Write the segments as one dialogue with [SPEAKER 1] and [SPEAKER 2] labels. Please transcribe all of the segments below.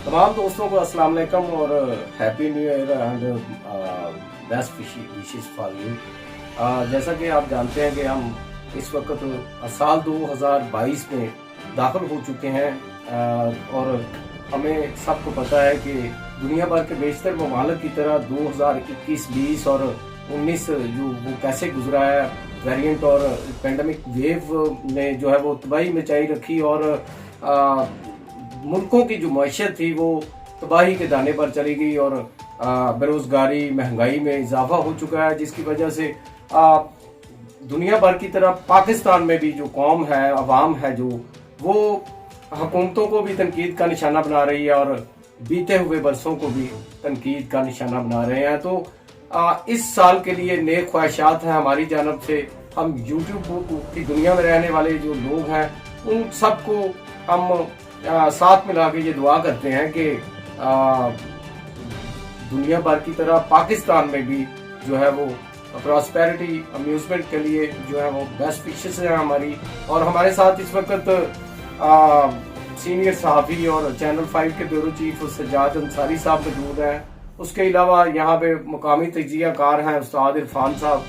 [SPEAKER 1] तमाम दोस्तों को अस्सलाम वालेकुम और happy new year and best wishes for you. जैसा कि आप जानते हैं कि हम इस वक्त साल 2022 में दाखिल हो चुके हैं और हमें सबको पता है कि दुनिया भर के बेशतर ममालिक की तरह 2021, 20 और 19 जो वो कैसे गुजरा है, वेरिएंट और पेंडेमिक वेव ने जो है वो तबाही मचाई रखी और मुल्कों की जो मईशत थी वो तबाही के दाने पर चली गई और बेरोज़गारी, महंगाई में इजाफा हो चुका है, जिसकी वजह से दुनिया भर की तरह पाकिस्तान में भी जो कौम है, अवाम है, जो वो हुकूमतों को भी तनकीद का निशाना बना रही है और बीते हुए बरसों को भी तनकीद का निशाना बना रहे हैं। तो इस साल के लिए नेक ख्वाहिशात हैं हमारी जानब से। हम यूट्यूब की दुनिया में रहने वाले जो लोग हैं उन सबको हम साथ मिला के ये दुआ करते हैं कि दुनिया भर की तरह पाकिस्तान में भी जो है वो प्रॉस्पेरिटी अम्यूजमेंट के लिए जो है वो बेस्ट विशेस हैं हमारी। और हमारे साथ इस वक्त सीनियर सहाफ़ी और चैनल 5 के ब्यूरो चीफ सज्जाद अंसारी साहब मौजूद हैं। उसके अलावा यहाँ पे मुकामी तजिया कार हैं उस्ताद इरफान साहब,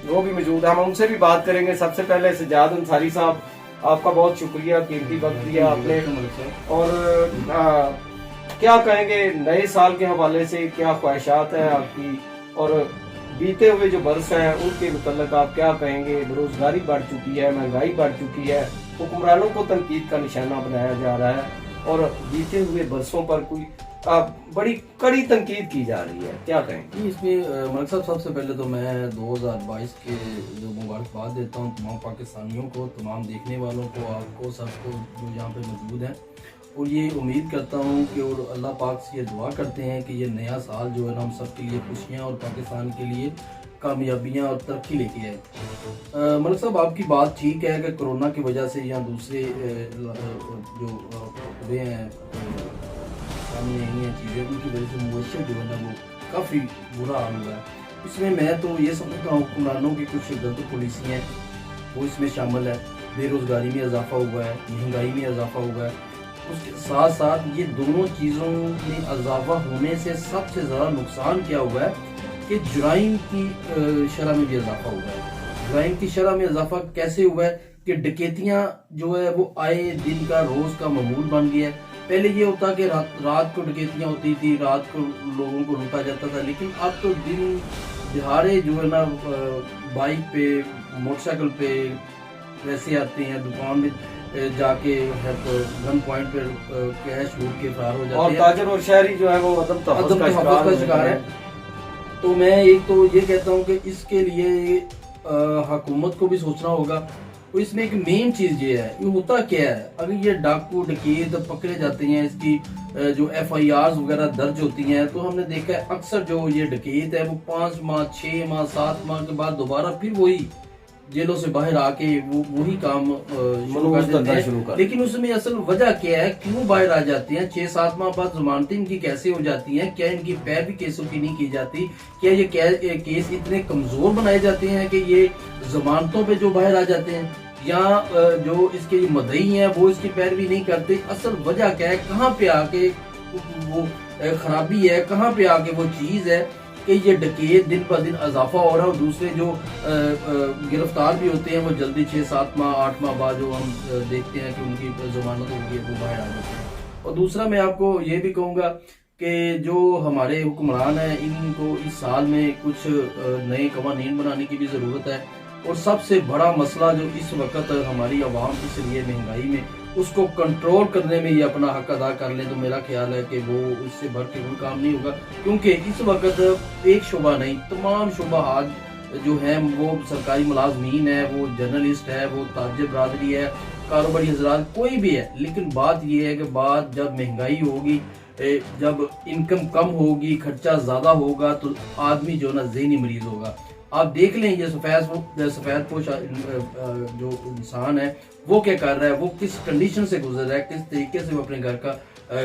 [SPEAKER 1] वो भी मौजूद हैं। हम उनसे भी बात करेंगे। सबसे पहले सज्जाद अंसारी साहब, आपका बहुत शुक्रिया, कीमती वक्त दिया आपने। और क्या कहेंगे नए साल के हवाले से, क्या ख्वाहिशात हैं आपकी और बीते हुए जो बरस हैं उनके मुतल्लिक आप क्या कहेंगे? बेरोजगारी बढ़ चुकी है, महंगाई बढ़ चुकी है, हुक्मरानों को तनकीद का निशाना बनाया जा रहा है और बीते हुए बरसों पर कोई बड़ी कड़ी तनकीद की जा रही है, क्या कहेंगे?
[SPEAKER 2] इसमें मलिक साहब, सबसे पहले तो मैं 2022 के जो मुबारकबाद देता हूँ तमाम पाकिस्तानियों को, तमाम देखने वालों को, आपको सबको जो यहाँ पे मौजूद हैं। और ये उम्मीद करता हूँ कि और अल्लाह पाक से ये दुआ करते हैं कि ये नया साल जो है ना हम सब के लिए खुशियाँ और पाकिस्तान के लिए कामयाबियाँ और तरक्की लेके आए। मलिक साहब, आपकी बात ठीक है कि कोरोना की वजह से या दूसरे जो हुए हैं सामने आई हैं चीज़ें, उनकी वजह से मुआशरे जो है ना वो काफ़ी बुरा हाल हुआ है। इसमें मैं तो ये समझता हूँ हुक्मरानों की कुछ गलत पॉलिसी हैं वो इसमें शामिल है। बेरोज़गारी में इजाफा हुआ है, महंगाई में इजाफा हुआ है, उसके साथ साथ ये दोनों चीज़ों में इजाफा होने से सबसे ज़्यादा नुकसान क्या हुआ है कि जुराइम की शरह में भी इजाफा हुआ है। जुराइम की शरह में इजाफा कैसे हुआ है कि डकैतियाँ जो है वो आए दिन का रोज़ का मामूल बन गया है। पहले ये होता कि रात को डकैतियाँ होती थी, रात को लोगों को लूटा जाता था, लेकिन अब तो दिन दिहाड़े जो है ना बाइक पे, मोटरसाइकिल पे वैसे आते हैं, दुकान में जाके गन पॉइंट पे कैश लूट के फरार हो जाते हैं
[SPEAKER 1] और ताजर और शहरी जो है वो अदम तहफ़्फ़ुज़ का शिकार है।
[SPEAKER 2] तो मैं एक तो ये कहता हूँ कि इसके लिए हुकूमत को भी सोचना होगा। तो इसमें एक मेन चीज ये है, ये होता क्या है, अगर ये डाकू डकैत पकड़े जाते हैं, इसकी जो FIRs वगैरह दर्ज होती हैं, तो हमने देखा है अक्सर जो ये डकैत है वो 5 माह, 6 माह, 7 माह के बाद दोबारा फिर वही जेलों से बाहर आके वो वही काम शुरू कर देते हैं। लेकिन उसमें असल वजह क्या है, क्यों बाहर आ जाते हैं? 6-7 माह बाद जमानतें इनकी कैसे हो जाती हैं? क्या इनकी पैरवी केसों की नहीं की जाती? क्या ये केस इतने कमजोर बनाए जाते हैं कि ये जमानतों पे जो बाहर आ जाते हैं, या जो इसके मदई हैं वो इसकी पैरवी नहीं करते? असल वजह क्या है, कहाँ पे आके वो खराबी है, कहाँ पे आके वो चीज है कि ये डकैत दिन पर दिन इजाफा हो रहा है और दूसरे जो गिरफ्तार भी होते हैं वो जल्दी 6-7 माह, 8 माह बाद जो हम देखते हैं कि उनकी जमानत होगी है वो बाहर आ जाते हैं। और दूसरा मैं आपको ये भी कहूँगा कि जो हमारे हुक्मरान हैं इनको इस साल में कुछ नए कवानीन बनाने की भी ज़रूरत है। और सबसे बड़ा मसला जो इस वक्त हमारी आवाम इस लिए महंगाई में, उसको कंट्रोल करने में ये अपना हक अदा कर लें, तो मेरा ख्याल है कि वो उससे बढ़ के कोई काम नहीं होगा। क्योंकि इस वक्त एक शुबा नहीं, तमाम शुबा आज जो है वो सरकारी मुलाजमीन है, वो जर्नलिस्ट है, वो ताजिर बरादरी है, कारोबारी हजरात, कोई भी है। लेकिन बात ये है कि बात जब महंगाई होगी, जब इनकम कम होगी, खर्चा ज्यादा होगा, तो आदमी जो ना ज़हनी मरीज होगा। आप देख लें ये सफेद पोश जो इंसान है वो क्या कर रहा है, वो किस कंडीशन से गुजर रहा है, किस तरीके से वो अपने घर का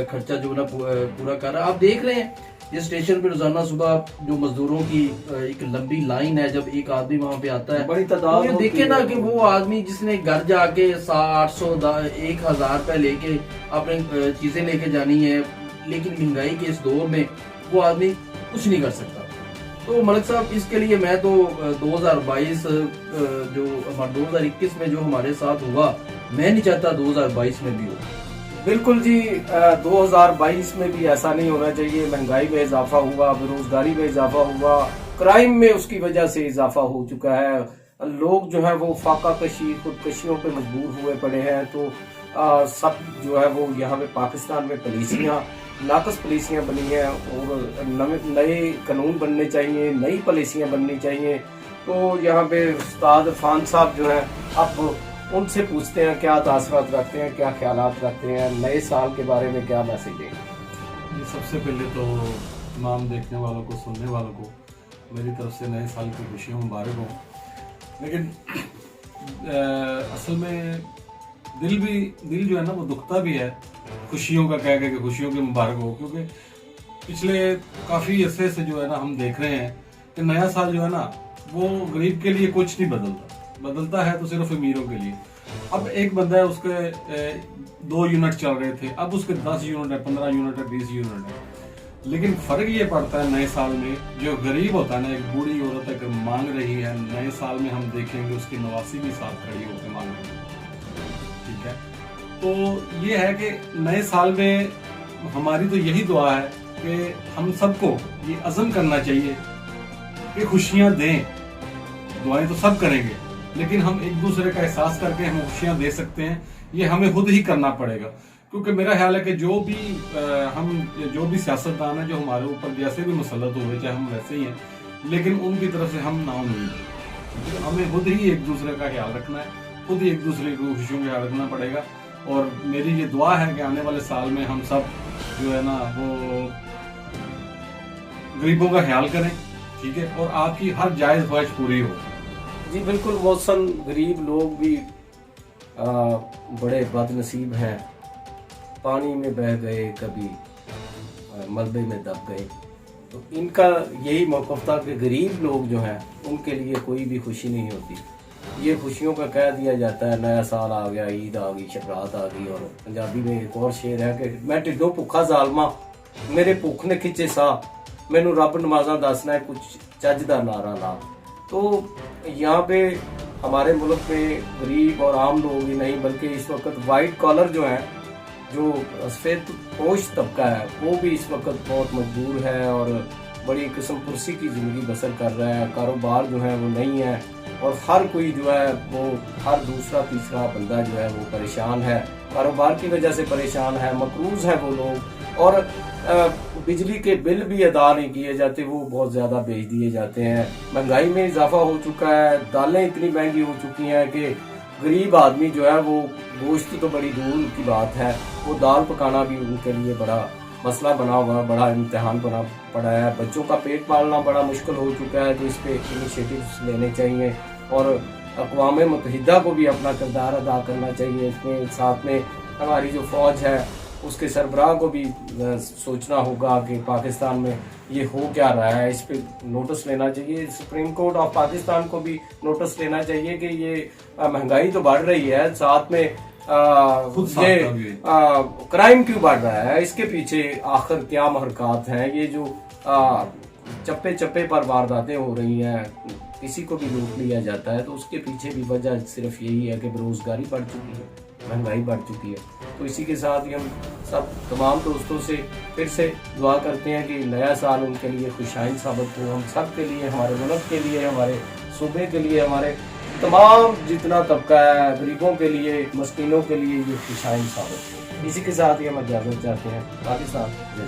[SPEAKER 2] खर्चा जो ना पूरा कर रहा है। आप देख लें ये स्टेशन पे रोजाना सुबह जो मजदूरों की एक लंबी लाइन है, जब एक आदमी वहां पे आता है,
[SPEAKER 1] बड़ी तादाद
[SPEAKER 2] तो देखे ना कि वो आदमी जिसने घर जाके 800 1000 रुपए लेके अपने चीजें लेके जानी है, لیکن مہنگائی کے اس دور میں وہ آدمی کچھ نہیں کر سکتا. تو ملک صاحب اس کے لیے میں تو 2022 جو 2021 میں جو ہمارے ساتھ ہوا میں نہیں چاہتا 2022 میں بھی ہو.
[SPEAKER 1] بالکل جی 2022 میں بھی ایسا نہیں ہونا چاہیے. مہنگائی میں اضافہ ہوا, بے روزگاری میں اضافہ ہوا, کرائم میں اس کی وجہ سے اضافہ ہو چکا ہے. لوگ جو ہے وہ فاقہ کشی خودکشیوں پہ مجبور ہوئے پڑے ہیں. تو سب جو ہے وہ یہاں پہ پاکستان میں پالیسیاں ناقص پالیسیاں بنی ہیں اور نئے قانون بننے چاہیے, نئی پالیسیاں بننی چاہیے. تو یہاں پہ استاد عرفان صاحب جو ہیں اب ان سے پوچھتے ہیں کیا تاثرات رکھتے ہیں, کیا خیالات رکھتے ہیں, نئے سال کے بارے میں کیا میسج دیں.
[SPEAKER 3] سب سے پہلے تو تمام دیکھنے والوں کو, سننے والوں کو میری طرف سے نئے سال کی خوشیاں مبارک ہوں. لیکن اصل میں دل جو ہے نا وہ دکھتا بھی ہے خوشیوں کا کہہ کہ خوشیوں کی مبارک ہو, کیونکہ پچھلے کافی عرصے سے جو ہے نا ہم دیکھ رہے ہیں کہ نیا سال جو ہے نا وہ غریب کے لیے کچھ نہیں بدلتا ہے تو صرف امیروں کے لیے. اب ایک بندہ ہے, اس کے 2 یونٹ چل رہے تھے, اب اس کے 10 یونٹ ہے, 15 یونٹ ہے, 20 یونٹ ہے. لیکن فرق یہ پڑتا ہے نئے سال میں جو غریب ہوتا ہے نا, ایک بوڑھی عورت اگر مانگ رہی ہے, نئے سال میں ہم دیکھیں گے اس کی نواسی بھی ساتھ کھڑی ہو کے مانگ رہی ہے. ٹھیک ہے, تو یہ ہے کہ نئے سال میں ہماری تو یہی دعا ہے کہ ہم سب کو یہ عزم کرنا چاہیے کہ خوشیاں دیں. دعائیں تو سب کریں گے لیکن ہم ایک دوسرے کا احساس کر کے ہم خوشیاں دے سکتے ہیں, یہ ہمیں خود ہی کرنا پڑے گا. کیونکہ میرا خیال ہے کہ جو بھی سیاستدان ہیں جو ہمارے اوپر جیسے بھی مسلط ہوئے, چاہے ہم ویسے ہی ہیں, لیکن ان کی طرف سے ہم نا امید ہیں. ہمیں خود ہی ایک دوسرے کا خیال رکھنا ہے, خود ہی ایک دوسرے کو خوشیوں کا خیال رکھنا پڑے گا. اور میری یہ دعا ہے کہ آنے والے سال میں ہم سب جو ہے نا وہ غریبوں کا خیال کریں. ٹھیک ہے, اور آپ کی ہر جائز خواہش پوری ہو.
[SPEAKER 1] جی بالکل, محسن غریب لوگ بھی بڑے بد نصیب ہیں, پانی میں بہہ گئے, کبھی ملبے میں دب گئے. تو ان کا یہی موقف تھا کہ غریب لوگ جو ہیں ان کے لیے کوئی بھی خوشی نہیں ہوتی. یہ خوشیوں کا کہہ دیا جاتا ہے, نیا سال آ گیا, عید آ گئی, شبرات آ گئی. اور پنجابی میں ایک اور شعر ہے کہ میں ٹڈوں بھوکا ظالما میرے بھوک نے کھچے سا, مینوں رب نمازاں دسنا ہے کچھ چج دا نعرہ لا. تو یہاں پہ ہمارے ملک میں غریب اور عام لوگ ہی نہیں بلکہ اس وقت وائٹ کالر جو ہیں, جو سفید پوش طبقہ ہے, وہ بھی اس وقت بہت مجبور ہے اور بڑی قسم پرسی کی زندگی بسر کر رہا ہے. کاروبار جو ہے وہ نہیں ہے اور ہر کوئی جو ہے وہ ہر دوسرا تیسرا بندہ جو ہے وہ پریشان ہے, کاروبار کی وجہ سے پریشان ہے, مقروض ہیں وہ لوگ. اور بجلی کے بل بھی ادا نہیں کیے جاتے, وہ بہت زیادہ بھیج دیے جاتے ہیں. مہنگائی میں اضافہ ہو چکا ہے, دالیں اتنی مہنگی ہو چکی ہیں کہ غریب آدمی جو ہے وہ گوشت تو بڑی دور کی بات ہے, وہ دال پکانا بھی ان کے لیے بڑا مسئلہ بنا ہوا, بڑا امتحان بنا پڑا ہے. بچوں کا پیٹ پالنا بڑا مشکل ہو چکا ہے. تو اس پہ انیشیٹوز لینے چاہیے اور اقوام متحدہ کو بھی اپنا کردار ادا کرنا چاہیے. اس میں ساتھ میں ہماری جو فوج ہے اس کے سربراہ کو بھی سوچنا ہوگا کہ پاکستان میں یہ ہو کیا رہا ہے, اس پہ نوٹس لینا چاہیے. سپریم کورٹ آف پاکستان کو بھی نوٹس لینا چاہیے کہ یہ مہنگائی تو بڑھ رہی ہے, ساتھ میں یہ کرائم کیوں بڑھ رہا ہے, اس کے پیچھے آخر کیا محرکات ہیں. یہ جو چپے چپے پر وارداتیں ہو رہی ہیں, کسی کو بھی لوٹ لیا جاتا ہے, تو اس کے پیچھے بھی وجہ صرف یہی ہے کہ بے روزگاری بڑھ چکی ہے, مہنگائی بڑھ چکی ہے. تو اسی کے ساتھ ہی ہم سب تمام دوستوں سے پھر سے دعا کرتے ہیں کہ نیا سال ان کے لیے خوشائن ثابت ہو, ہم سب کے لیے, ہمارے ملک کے لیے, ہمارے صوبے کے لیے, ہمارے تمام جتنا طبقہ ہے, غریبوں کے لیے, مسکینوں کے لیے یہ خوشائن ثابت ہو. اسی کے ساتھ ہی ہم اجازت چاہتے ہیں. پاکستان